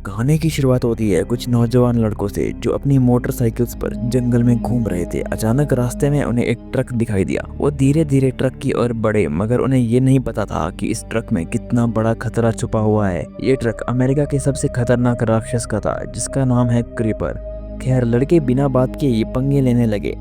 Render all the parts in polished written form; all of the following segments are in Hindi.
कहानी की शुरुआत होती है कुछ नौजवान लड़कों से जो अपनी मोटरसाइकिल्स पर जंगल में घूम रहे थे। अचानक रास्ते में उन्हें एक ट्रक दिखाई दिया। वो धीरे धीरे ट्रक की ओर बढ़े, मगर उन्हें ये नहीं पता था कि इस ट्रक में कितना बड़ा खतरा छुपा हुआ है। ये ट्रक अमेरिका के सबसे खतरनाक राक्षस का था, जिसका नाम है क्रीपर। खैर, लड़के बिना बात के ये पंगे लेने लगे।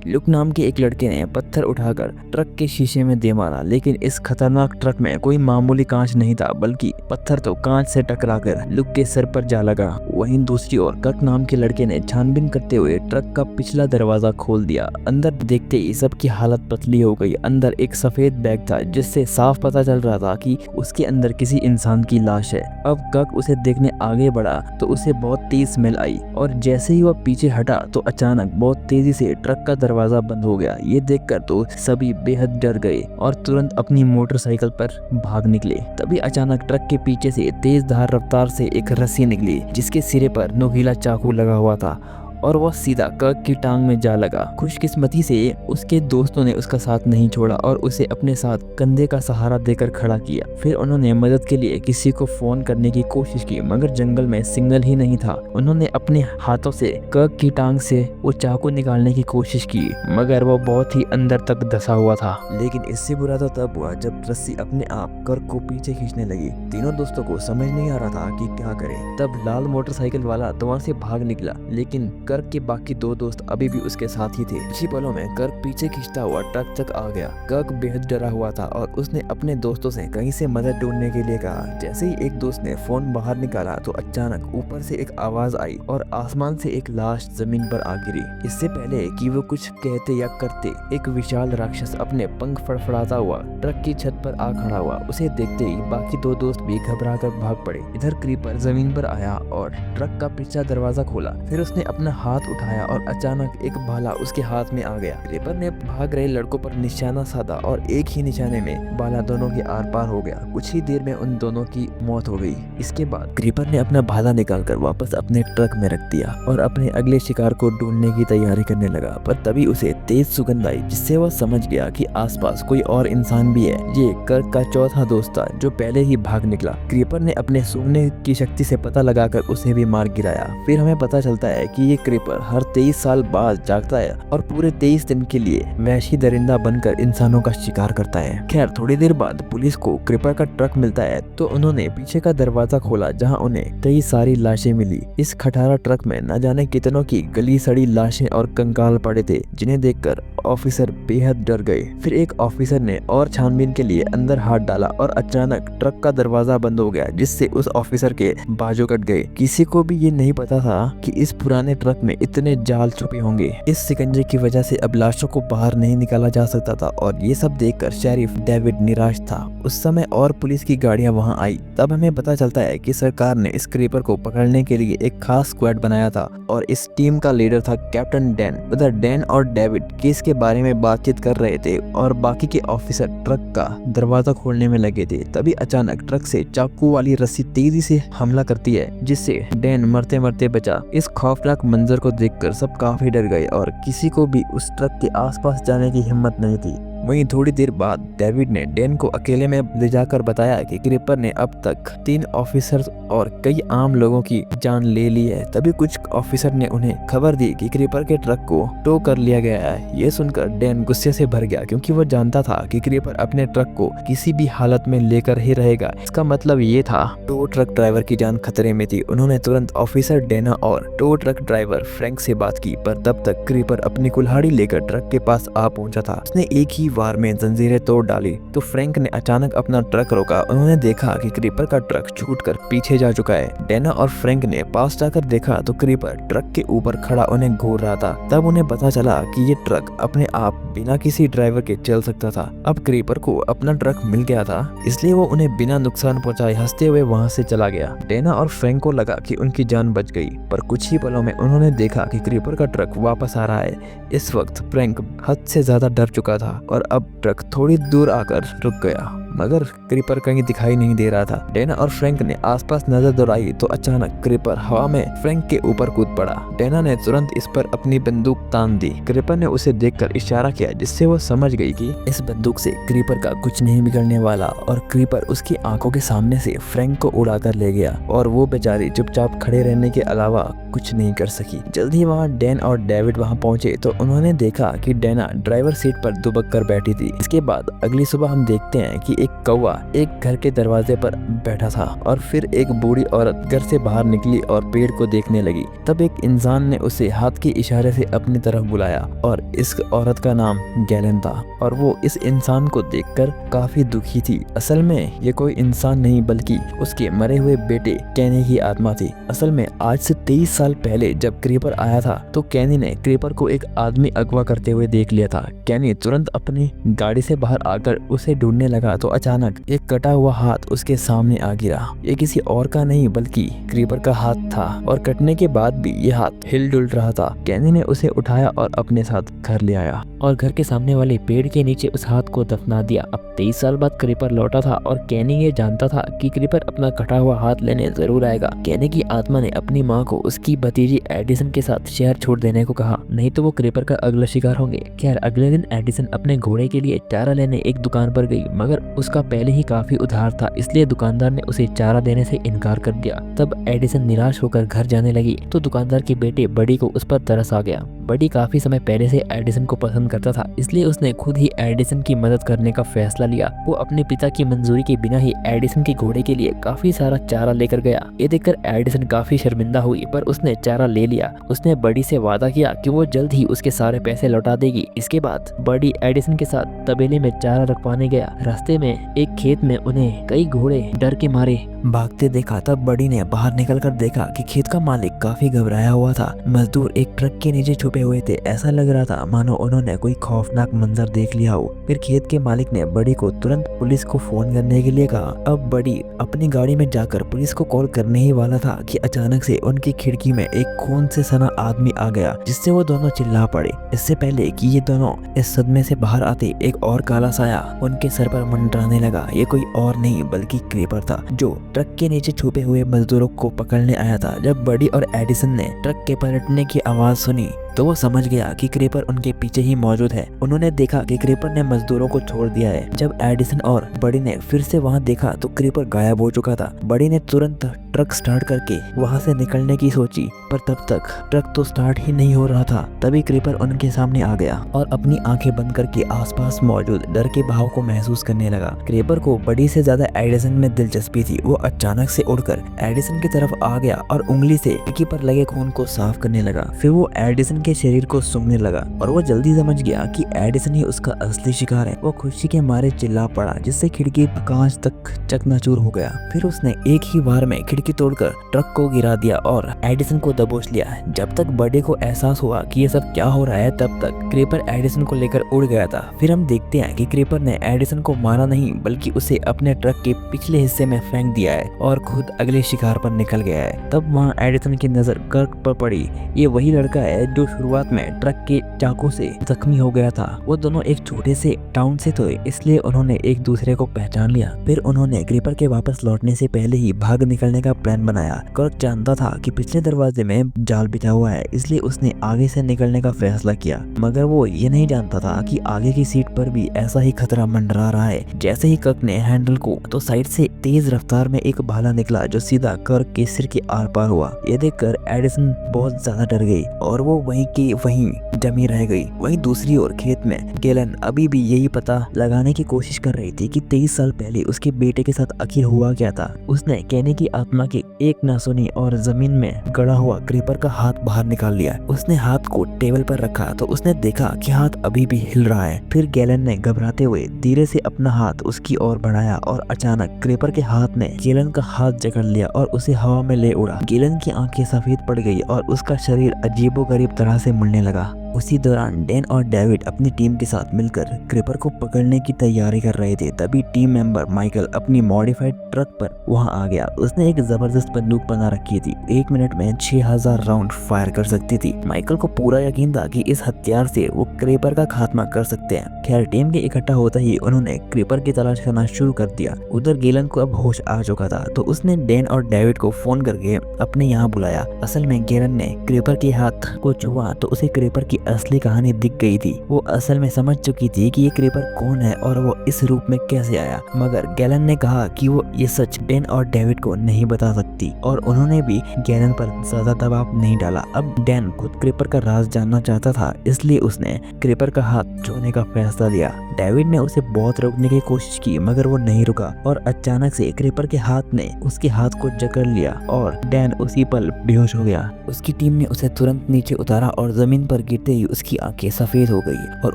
लुक नाम के एक लड़के ने पत्थर उठाकर ट्रक के शीशे में दे मारा, लेकिन इस खतरनाक ट्रक में कोई मामूली कांच नहीं था, बल्कि पत्थर तो कांच से टकराकर लुक के सर पर जा लगा। वहीं दूसरी ओर कर्क नाम के लड़के ने छानबीन करते हुए ट्रक का पिछला दरवाजा खोल दिया। अंदर देखते ही सबकी हालत पतली हो गई। अंदर एक सफेद बैग था, जिससे साफ पता चल रहा था कि उसके अंदर किसी इंसान की लाश है। अब कर्क उसे देखने आगे बढ़ा तो उसे बहुत तेज स्मेल आई, और जैसे ही वह पीछे हटा तो अचानक बहुत तेजी से ट्रक का दरवाजा बंद हो गया। ये देखकर तो सभी बेहद डर गए और तुरंत अपनी मोटरसाइकिल पर भाग निकले। तभी अचानक ट्रक के पीछे से तेज धार रफ्तार से एक रस्सी निकली, जिसके सिरे पर नुकीला चाकू लगा हुआ था, और वह सीधा कर्क की टांग में जा लगा। खुशकिस्मती से उसके दोस्तों ने उसका साथ नहीं छोड़ा और उसे अपने साथ कंधे का सहारा देकर खड़ा किया। फिर उन्होंने मदद के लिए किसी को फोन करने की कोशिश की, मगर जंगल में सिग्नल ही नहीं था। उन्होंने अपने हाथों से कर्क की टांग से वो चाकू निकालने की कोशिश की, मगर वो बहुत ही अंदर तक धंसा हुआ था। लेकिन इससे बुरा तो तब हुआ जब रस्सी अपने आप कर्क को पीछे खींचने लगी। तीनों दोस्तों को समझ नहीं आ रहा था कि क्या करें। तब लाल मोटरसाइकिल वाला तो वहाँ से भाग निकला, लेकिन कर्क के बाकी दो दोस्त अभी भी उसके साथ ही थे। इसी पलों में कर्क पीछे खींचता हुआ ट्रक तक आ गया। कर्क बेहद डरा हुआ था और उसने अपने दोस्तों से कहीं से मदद ढूंढने के लिए कहा। जैसे ही एक दोस्त ने फोन बाहर निकाला तो अचानक ऊपर से एक आवाज आई और आसमान से एक लाश जमीन पर आ गिरी। इससे पहले कि वो कुछ कहते या करते, एक विशाल राक्षस अपने पंख फड़फड़ाता हुआ ट्रक की छत पर आ खड़ा हुआ। उसे देखते ही बाकी दो दोस्त भी घबराकर भाग पड़े। इधर क्रीपर जमीन पर आया और ट्रक का पिछला दरवाजा खोला। फिर उसने अपना हाथ उठाया और अचानक एक भाला उसके हाथ में आ गया। क्रीपर ने भाग रहे लड़कों पर निशाना साधा और एक ही निशाने में भाला दोनों के आर पार हो गया। कुछ ही देर में उन दोनों की मौत हो गई। इसके बाद क्रीपर ने अपना भाला निकालकर वापस अपने ट्रक में रख दिया और अपने अगले शिकार को ढूंढने की तैयारी करने लगा। पर तभी उसे तेज सुगंध आई, जिससे वह समझ गया कि आसपास कोई और इंसान भी है। ये कर्क का चौथा दोस्त था, जो पहले ही भाग निकला। क्रीपर ने अपने सूंघने की शक्ति से पता लगाकर उसे भी मार गिराया। फिर हमें पता चलता है कि ये क्रीपर हर 23 साल बाद जागता है और पूरे 23 दिन के लिए वहशी दरिंदा बनकर इंसानों का शिकार करता है। खैर, थोड़ी देर बाद पुलिस को क्रीपर का ट्रक मिलता है, तो उन्होंने पीछे का दरवाजा खोला, जहां उन्हें कई सारी लाशें मिली। इस खटारा ट्रक में न जाने कितनों की गली सड़ी लाशें और कंकाल पड़े थे, जिन्हें देखकर ऑफिसर बेहद डर गए। फिर एक ऑफिसर ने और छानबीन के लिए अंदर हाथ डाला और अचानक ट्रक का दरवाजा बंद हो गया, जिससे उस ऑफिसर के बाजू कट गए। किसी को भी ये नहीं पता था कि इस पुराने ट्रक में इतने जाल छुपे होंगे। इस शिकंजे की वजह से अब लाशों को बाहर नहीं निकाला जा सकता था, और ये सब देखकर शेरिफ डेविड निराश था। उस समय और पुलिस की गाड़ियां वहां आई। तब हमें पता चलता है कि सरकार ने इस क्रीपर को पकड़ने के लिए एक खास स्क्वाड बनाया था, और इस टीम का लीडर था कैप्टन डैन। उधर डैन और डेविड केस के बारे में बातचीत कर रहे थे और बाकी के ऑफिसर ट्रक का दरवाजा खोलने में लगे थे। तभी अचानक ट्रक से चाकू वाली रस्सी तेजी से हमला करती है, जिससे डैन मरते मरते बचा। इस खौफनाक मंजर को देखकर सब काफी डर गए और किसी को भी उस ट्रक के आसपास जाने की हिम्मत नहीं थी। वहीं थोड़ी देर बाद डेविड ने डैन को अकेले में ले जाकर बताया कि क्रीपर ने अब तक 3 ऑफिसर्स और कई आम लोगों की जान ले ली है। तभी कुछ ऑफिसर ने उन्हें खबर दी कि क्रीपर के ट्रक को टो कर लिया गया है। ये सुनकर डैन गुस्से से भर गया, क्योंकि वो जानता था कि क्रीपर अपने ट्रक को किसी भी हालत में लेकर ही रहेगा। इसका मतलब ये था टो ट्रक ड्राइवर की जान खतरे में थी। उन्होंने तुरंत ऑफिसर डेना और टो ट्रक ड्राइवर फ्रैंक से बात की, पर तब तक क्रीपर अपनी कुल्हाड़ी लेकर ट्रक के पास आ पहुंचा था। उसने एक ही वार में जंजीरें तोड़ डाली तो फ्रैंक ने अचानक अपना ट्रक रोका। उन्होंने देखा कि क्रीपर का ट्रक छूटकर पीछे जा चुका है। डेना और फ्रैंक ने पास जाकर देखा तो क्रीपर ट्रक के ऊपर खड़ा उन्हें घूर रहा था। तब उन्हें पता चला कि ये ट्रक अपने आप बिना किसी ड्राइवर के चल सकता था। अब क्रीपर को अपना ट्रक मिल गया था, इसलिए वो उन्हें बिना नुकसान पहुंचाए हंसते हुए वहां से चला गया। डेना और फ्रैंक को लगा कि उनकी जान बच गई, पर कुछ ही पलों में उन्होंने देखा कि क्रीपर का ट्रक वापस आ रहा है। इस वक्त फ्रैंक हद से ज्यादा डर चुका था और अब ट्रक थोड़ी दूर आकर रुक गया। मगर क्रीपर कहीं दिखाई नहीं दे रहा था। डेना और फ्रैंक ने आसपास नजर दौड़ाई तो अचानक क्रीपर हवा में फ्रैंक के ऊपर कूद पड़ा। डेना ने तुरंत इस पर अपनी बंदूक तान दी। क्रीपर ने उसे देखकर इशारा किया, जिससे वो समझ गई कि इस बंदूक से क्रीपर का कुछ नहीं बिगड़ने वाला, और क्रीपर उसकी आंखों के सामने से फ्रैंक को उड़ाकर ले गया और वो बेचारी चुपचाप खड़े रहने के अलावा कुछ नहीं कर सकी। जल्द ही वहाँ डैन और डेविड वहाँ पहुंचे तो उन्होंने देखा कि डेना ड्राइवर सीट पर दुबक कर बैठी थी। इसके बाद अगली सुबह हम देखते हैं कि एक कौवा एक घर के दरवाजे पर बैठा था और फिर एक बूढ़ी औरत घर से बाहर निकली और पेड़ को देखने लगी। तब एक इंसान ने उसे हाथ के इशारे से अपनी तरफ बुलाया और इस औरत का नाम गैलन था और वो इस इंसान को देखकर काफी दुखी थी। असल में ये कोई इंसान नहीं बल्कि उसके मरे हुए बेटे कैनी की आत्मा थी। असल में आज से 23 साल पहले जब क्रीपर आया था तो कैनी ने क्रीपर को एक आदमी अगवा करते हुए देख लिया था। कैनी तुरंत अपनी गाड़ी से बाहर आकर उसे ढूंढने लगा तो अचानक एक कटा हुआ हाथ उसके सामने आ गिरा। ये किसी और का नहीं बल्कि क्रीपर का हाथ था और कटने के बाद भी ये हाथ हिल डुल रहा था। कैनी ने उसे उठाया और अपने साथ घर ले आया और घर के सामने वाले पेड़ के नीचे उस हाथ को दफना दिया। अब 23 साल बाद क्रीपर लौटा था और कैनी ये जानता था कि क्रीपर अपना कटा हुआ हाथ लेने जरूर आएगा। कैनी की आत्मा ने अपनी माँ को उसकी भतीजी एडिसन के साथ शहर छोड़ देने को कहा, नहीं तो वो क्रीपर का अगला शिकार होंगे। खैर अगले दिन एडिसन अपने घोड़े के लिए चारा लेने एक दुकान पर गई, मगर उसका पहले ही काफी उधार था, इसलिए दुकानदार ने उसे चारा देने से इनकार कर दिया। तब एडिसन निराश होकर घर जाने लगी तो दुकानदार के बेटे बडी को उस पर तरस आ गया। बडी काफी समय पहले से एडिसन को पसंद करता था, इसलिए उसने खुद ही एडिसन की मदद करने का फैसला लिया। वो अपने पिता की मंजूरी के बिना ही एडिसन के घोड़े के लिए काफी सारा चारा लेकर गया। ये देखकर एडिसन काफी शर्मिंदा हुई, पर उसने चारा ले लिया। उसने बडी से वादा किया कि वो जल्द ही उसके सारे पैसे लौटा देगी। इसके बाद बडी एडिसन के साथ तबेले में चारा रखवाने गया। रास्ते में एक खेत में उन्हें कई घोड़े डर के मारे भागते देखा। तब बडी ने बाहर निकलकर देखा कि खेत का मालिक काफी घबराया हुआ था। मजदूर एक ट्रक के नीचे छुपे हुए थे। ऐसा लग रहा था मानो उन्होंने कोई खौफनाक मंजर देख लिया हो। फिर खेत के मालिक ने बडी को तुरंत पुलिस को फोन करने के लिए कहा। अब बडी अपनी गाड़ी में जाकर पुलिस को कॉल करने ही वाला था कि अचानक से उनकी खिड़की में एक खून से सना आदमी आ गया, जिससे वो दोनों चिल्ला पड़े। इससे पहले कि ये दोनों इस सदमे से बाहर आते, एक और काला साया उनके सर पर मंडराने लगा। ये कोई और नहीं बल्कि क्रीपर था, जो ट्रक के नीचे छुपे हुए मजदूरों को पकड़ने आया था। जब बडी और एडिसन ने ट्रक के पलटने की आवाज सुनी तो वो समझ गया कि क्रीपर उनके पीछे ही मौजूद है। उन्होंने देखा कि क्रीपर ने मजदूरों को छोड़ दिया है। जब एडिसन और बडी ने फिर से वहां देखा तो क्रीपर गायब हो चुका था। बडी ने तुरंत ट्रक स्टार्ट करके वहां से निकलने की सोची, पर तब तक ट्रक तो स्टार्ट ही नहीं हो रहा था। तभी क्रीपर उनके सामने आ गया और अपनी आंखें बंद करके आसपास मौजूद डर के भाव को महसूस करने लगा। क्रीपर को बडी से ज्यादा एडिसन में दिलचस्पी थी। वो अचानक से उड़कर एडिसन की तरफ आ गया और उंगली से खिड़की पर लगे खून को साफ करने लगा। फिर वो एडिसन के शरीर को सूंघने लगा और वो जल्दी समझ गया कि एडिसन ही उसका असली शिकार है। वो खुशी के मारे चिल्ला पड़ा, जिससे खिड़की कांच तक चकनाचूर हो गया। फिर उसने एक ही बार में खिड़की तोड़कर ट्रक को गिरा दिया और एडिसन को दबोच लिया। जब तक बडी को एहसास हुआ कि ये सब क्या हो रहा है, तब तक क्रीपर एडिसन को लेकर उड़ गया था। फिर हम देखते हैं कि क्रीपर ने एडिसन को मारा नहीं बल्कि उसे अपने ट्रक के पिछले हिस्से में फेंक दिया है और खुद अगले शिकार पर निकल गया है। तब वहाँ एडिसन की नजर कर्क पर पड़ी। ये वही लड़का है जो शुरुआत में ट्रक के चाकू से जख्मी हो गया था। वो दोनों एक छोटे से टाउन से थे, इसलिए उन्होंने एक दूसरे को पहचान लिया। फिर उन्होंने क्रीपर के वापस लौटने से पहले ही भाग निकलने का प्लान बनाया। कर्क जानता था कि पिछले दरवाजे में जाल बिछा हुआ है, इसलिए उसने आगे से निकलने का फैसला किया। मगर वो ये नहीं जानता था कि आगे की सीट पर भी ऐसा ही खतरा मंडरा रहा है। जैसे ही कर्क ने हैंडल को तो साइड से तेज रफ्तार में एक भाला निकला जो सीधा कर्क के सिर के आर पार हुआ। ये देखकर एडिसन बहुत ज्यादा डर गई और वो वहीं की वहीं जमी रह गई। वहीं दूसरी ओर खेत में गैलन अभी भी यही पता लगाने की कोशिश कर रही थी कि 23 साल पहले उसके बेटे के साथ आखिर हुआ क्या था। उसने कैनी की आत्मा की एक ना सुनी और जमीन में गड़ा हुआ क्रीपर का हाथ बाहर निकाल लिया। उसने हाथ को टेबल पर रखा तो उसने देखा कि हाथ अभी भी हिल रहा है। फिर गैलन ने घबराते हुए धीरे से अपना हाथ उसकी ओर बढ़ाया और अचानक क्रीपर के हाथ ने गैलन का हाथ जकड़ लिया और उसे हवा में ले उड़ा। गैलन की आंखें सफेद पड़ गई और उसका शरीर अजीबोगरीब तरह से मुड़ने लगा। उसी दौरान डैन और डेविड अपनी टीम के साथ मिलकर क्रीपर को पकड़ने की तैयारी कर रहे थे। तभी टीम मेंबर माइकल अपनी मॉडिफाइड ट्रक पर वहां आ गया। उसने एक जबरदस्त बंदूक बना रखी थी, 1 मिनट में 6000 राउंड फायर कर सकती थी। माइकल को पूरा यकीन था कि इस हथियार से वो क्रीपर का खात्मा कर सकते हैं। खैर, टीम के इकट्ठा होता ही उन्होंने क्रीपर की तलाश करना शुरू कर दिया। उधर गेलन को अब होश आ चुका था, तो उसने डैन और डेविड को फोन करके अपने यहाँ बुलाया। असल में गेलन ने क्रीपर के हाथ को छुआ तो उसे क्रीपर की असली कहानी दिख गई थी। वो असल में समझ चुकी थी कि ये क्रीपर कौन है और वो इस रूप में कैसे आया, मगर गैलन ने कहा कि वो ये सच डैन और डेविड को नहीं बता सकती और उन्होंने भी गैलन पर ज्यादा दबाव नहीं डाला। अब डैन खुद क्रीपर का राज जानना चाहता था, इसलिए उसने क्रीपर का हाथ छूने का फैसला लिया। डेविड ने उसे बहुत रोकने की कोशिश की, मगर वो नहीं रुका और अचानक से क्रीपर के हाथ ने उसके हाथ को जकड़ लिया और डैन उसी पल बेहोश हो गया। उसकी टीम ने उसे तुरंत नीचे उतारा और जमीन पर गिरते ही उसकी आंखें सफेद हो गई और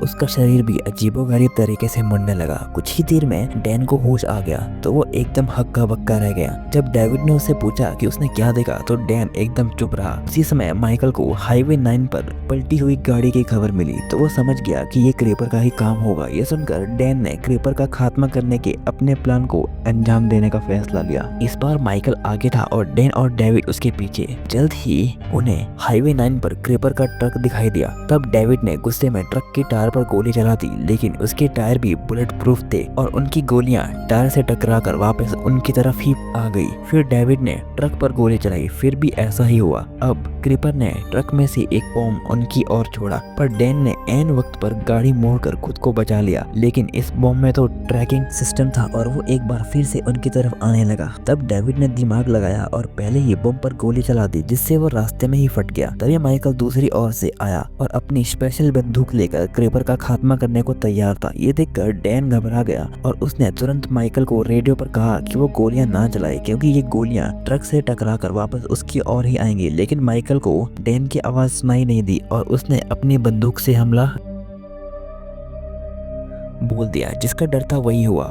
उसका शरीर भी अजीबोगरीब तरीके से मुड़ने लगा। कुछ ही देर में डैन को होश आ गया तो वो एकदम हक्का बक्का रह गया। जब डेविड ने उससे पूछा कि उसने क्या देखा तो डैन एकदम चुप रहा। उसी समय माइकल को हाईवे 9 पर पलटी हुई गाड़ी की खबर मिली तो वो समझ गया कि ये क्रीपर का ही काम होगा। ये सुनकर डैन ने क्रीपर का खात्मा करने के अपने प्लान को अंजाम देने का फैसला लिया। इस बार माइकल आगे था और डैन और डेविड उसके पीछे। जल्द ही उन्हें हाईवे 9 पर क्रीपर का ट्रक दिखाई दिया। तब डेविड ने गुस्से में ट्रक के टायर पर गोली चला दी, लेकिन उसके टायर भी बुलेट प्रूफ थे और उनकी गोलियां टायर से टकराकर वापस उनकी तरफ ही आ गई। फिर डेविड ने ट्रक पर गोली चलाई, फिर भी ऐसा ही हुआ। अब क्रीपर ने ट्रक में से एक बॉम्ब उनकी ओर छोड़ा, पर डैन ने ऐन वक्त पर गाड़ी मोड़कर खुद को बचा लिया। लेकिन इस बॉम्ब में तो ट्रैकिंग सिस्टम था और वो एक बार फिर से उनकी तरफ आने लगा। तब डेविड ने दिमाग लगाया और पहले ही बॉम्ब पर गोली चला दी, जिससे वो रास्ते में ही फट गया। तभी माइकल दूसरी ओर से आया और अपनी स्पेशल बंदूक लेकर क्रीपर का खात्मा करने को तैयार था। ये देखकर डैन घबरा गया और उसने तुरंत माइकल को रेडियो पर कहा कि वो गोलियां ना चलाए, क्योंकि ये गोलियां ट्रक से टकराकर वापस उसकी ओर ही आएंगी। लेकिन माइकल को डैन की आवाज सुनाई नहीं दी और उसने अपनी बंदूक से हमला बोल दिया। जिसका डर था वही हुआ,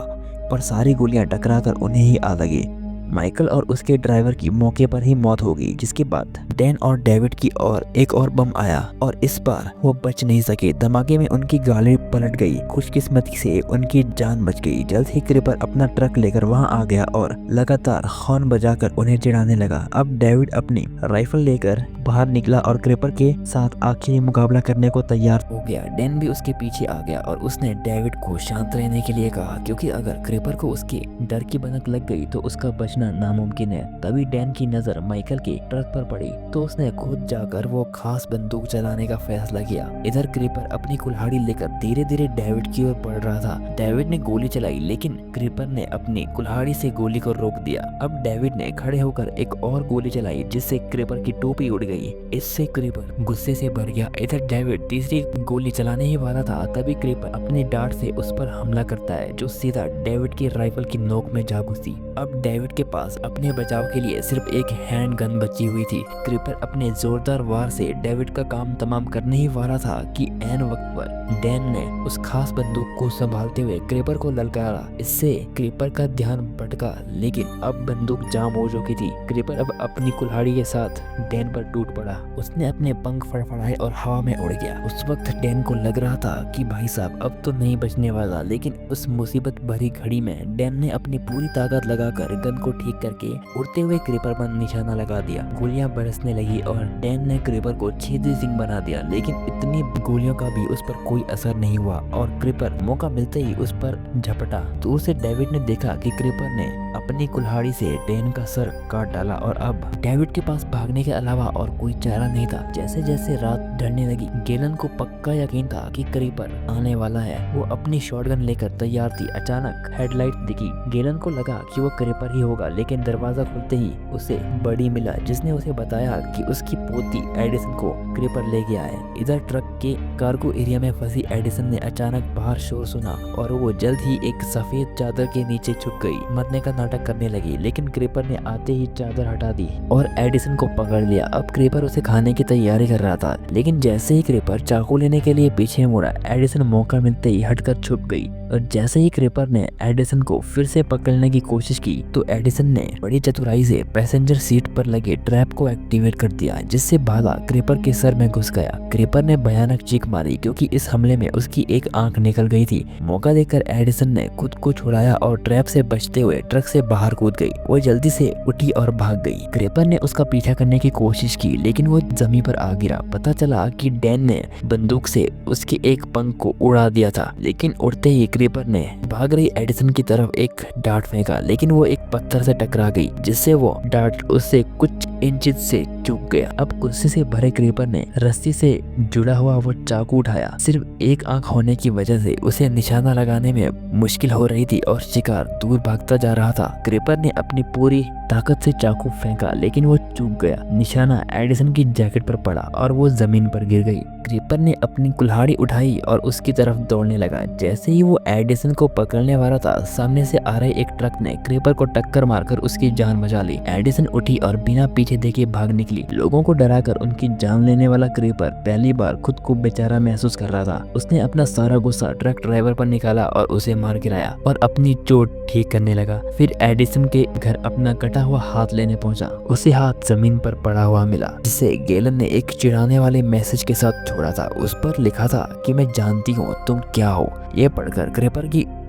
पर सारी गोलियां टकराकर उन्हें ही आ लगी। माइकल और उसके ड्राइवर की मौके पर ही मौत हो गई। जिसके बाद डैन और डेविड की ओर एक और बम आया और इस बार वो बच नहीं सके। धमाके में उनकी गाड़ी पलट गई। खुशकिस्मती से उनकी जान बच गई। जल्द ही क्रीपर अपना ट्रक लेकर वहां आ गया और लगातार हॉर्न बजाकर उन्हें चिढ़ाने लगा। अब डेविड अपनी राइफल लेकर बाहर निकला और क्रीपर के साथ आखिरी मुकाबला करने को तैयार हो गया। डैन भी उसके पीछे आ गया और उसने डेविड को शांत रहने के लिए कहा, क्योंकि अगर क्रीपर को उसके डर की भनक लग गई तो उसका बचना नामुमकिन है। तभी डैन की नजर माइकल के ट्रक पर पड़ी तो उसने खुद जाकर वो खास बंदूक चलाने का फैसला किया। इधर क्रीपर अपनी कुल्हाड़ी लेकर धीरे धीरे डेविड की ओर बढ़ रहा था। डेविड ने गोली चलाई, लेकिन क्रीपर ने अपनी कुल्हाड़ी से गोली को रोक दिया। अब डेविड ने खड़े होकर एक और गोली चलाई, जिससे क्रीपर की टोपी उड़ गई। इससे क्रीपर गुस्से से भर गया। इधर डेविड तीसरी गोली चलाने ही वाला था, तभी क्रीपर अपनी डांट से उस पर हमला करता है, जो सीधा डेविड की राइफल की नोक में जा घुसी। अब डेविड के पास अपने बचाव के लिए सिर्फ एक हैंड गन बची हुई थी। क्रीपर अपने जोरदार वार से डेविड का काम तमाम करने ही वाला था कि ऐन वक्त पर डैन ने उस खास बंदूक को संभालते हुए क्रीपर को ललकारा। इससे क्रीपर का ध्यान भटका, लेकिन अब बंदूक जाम हो चुकी थी। क्रीपर अब अपनी कुल्हाड़ी के साथ डैन पर टूट पड़ा। उसने अपने पंख फड़फड़ाए और हवा में उड़ गया। उस वक्त डैन को लग रहा था कि भाई साहब अब तो नहीं बचने वाला, लेकिन उस मुसीबत भरी घड़ी में डैन ने अपनी पूरी ताकत लगाकर गन को ठीक करके उड़ते हुए क्रीपर पर निशाना लगा दिया। गोलियां बरसने लगी और डैन ने क्रीपर को छेदी सिंह बना दिया, लेकिन इतनी गोलियों का भी उस पर कोई असर नहीं हुआ और क्रीपर मौका मिलते ही उस पर झपटा। दूर से डेविड ने देखा कि क्रीपर ने अपनी कुल्हाड़ी से डैन का सर काट डाला और अब डेविड के पास भागने के अलावा और कोई चारा नहीं था। जैसे जैसे रात ढलने लगी, गेलन को पक्का यकीन था कि क्रीपर आने वाला है। वो अपनी शॉटगन लेकर तैयार थी। अचानक हेडलाइट दिखी। गेलन को लगा कि वो क्रीपर ही होगा, लेकिन दरवाजा खुलते ही उसे बड़ी मिला, जिसने उसे बताया कि उसकी पोती एडिसन को क्रीपर ले गया है। इधर ट्रक के कार्गो एरिया में फंसी एडिसन ने अचानक बाहर शोर सुना और वो जल्द ही एक सफेद चादर के नीचे छुप गई। मरने का नाटक करने लगी, लेकिन क्रीपर ने आते ही चादर हटा दी और एडिसन को पकड़ लिया। अब क्रीपर उसे खाने की तैयारी कर रहा था, लेकिन जैसे ही क्रीपर चाकू लेने के लिए पीछे मुड़ा, एडिसन मौका मिलते ही हटकर छुप गई। और जैसे ही क्रेपर ने एडिसन को फिर से पकड़ने की कोशिश की तो एडिसन ने बड़ी चतुराई से पैसेंजर सीट पर लगे ट्रैप को एक्टिवेट कर दिया, जिससे भाला क्रेपर के सर में घुस गया। क्रेपर ने भयानक चीख मारी क्योंकि इस हमले में उसकी एक आंख निकल गई थी। मौका देकर एडिसन ने खुद को छुड़ाया और ट्रैप से बचते हुए ट्रक से बाहर कूद गई। वो जल्दी से उठी और भाग गई। क्रेपर ने उसका पीछा करने की कोशिश की लेकिन वो जमीन पर आ गिरा। पता चला कि डैन ने बंदूक से उसके एक पंख को उड़ा दिया था, लेकिन उड़ते ही क्रेपर ने भाग रही एडिसन की तरफ एक डार्ट फेंका, लेकिन वो एक पत्थर से टकरा गई, जिससे वो डार्ट उससे कुछ इंचेस से चूक गया। अब गुस्से से भरे क्रेपर ने रस्सी से जुड़ा हुआ वो चाकू उठाया। सिर्फ एक आंख होने की वजह से उसे निशाना लगाने में मुश्किल हो रही थी और शिकार दूर भागता जा रहा था। क्रेपर ने अपनी पूरी ताकत से चाकू फेंका लेकिन वो चूक गया। निशाना एडिसन की जैकेट पर पड़ा और वो जमीन पर गिर गई। क्रेपर ने अपनी कुल्हाड़ी उठाई और उसकी तरफ दौड़ने लगा। जैसे ही वो एडिसन को पकड़ने वाला था, सामने से आ रहे एक ट्रक ने क्रेपर को टक्कर मारकर उसकी जान बचा ली। एडिसन उठी और बिना पीछे देखे भाग निकली। लोगों को डराकर उनकी जान लेने वाला क्रेपर पहली बार खुद को बेचारा महसूस कर रहा था। उसने अपना सारा गुस्सा ट्रक ड्राइवर पर निकाला और उसे मार गिराया और अपनी चोट ठीक करने लगा। फिर एडिसन के घर अपना कटा हुआ हाथ लेने पहुंचा। उसे हाथ जमीन पर पड़ा हुआ मिला, जिसे गैलन ने एक चिढ़ाने वाले मैसेज के साथ छोड़ा था। उस पर लिखा था कि मैं जानती हूँ तुम क्या हो। ये पढ़कर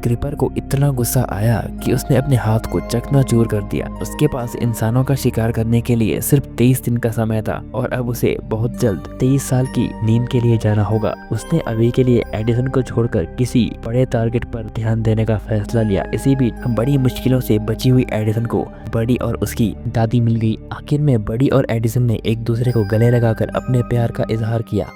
क्रेपर को इतना गुस्सा आया कि उसने अपने हाथ को चकनाचूर कर दिया। उसके पास इंसानों का शिकार करने के लिए सिर्फ 23 दिन का समय था और अब उसे बहुत जल्द 23 साल की नींद के लिए जाना होगा। उसने अभी के लिए एडिसन को छोड़कर किसी बड़े टारगेट पर ध्यान देने का फैसला लिया। इसी बीच बड़ी मुश्किलों से बची हुई एडिसन को बड़ी और उसकी दादी मिल गई। आखिर में बड़ी और एडिसन ने एक दूसरे को गले लगाकर अपने प्यार का इजहार किया।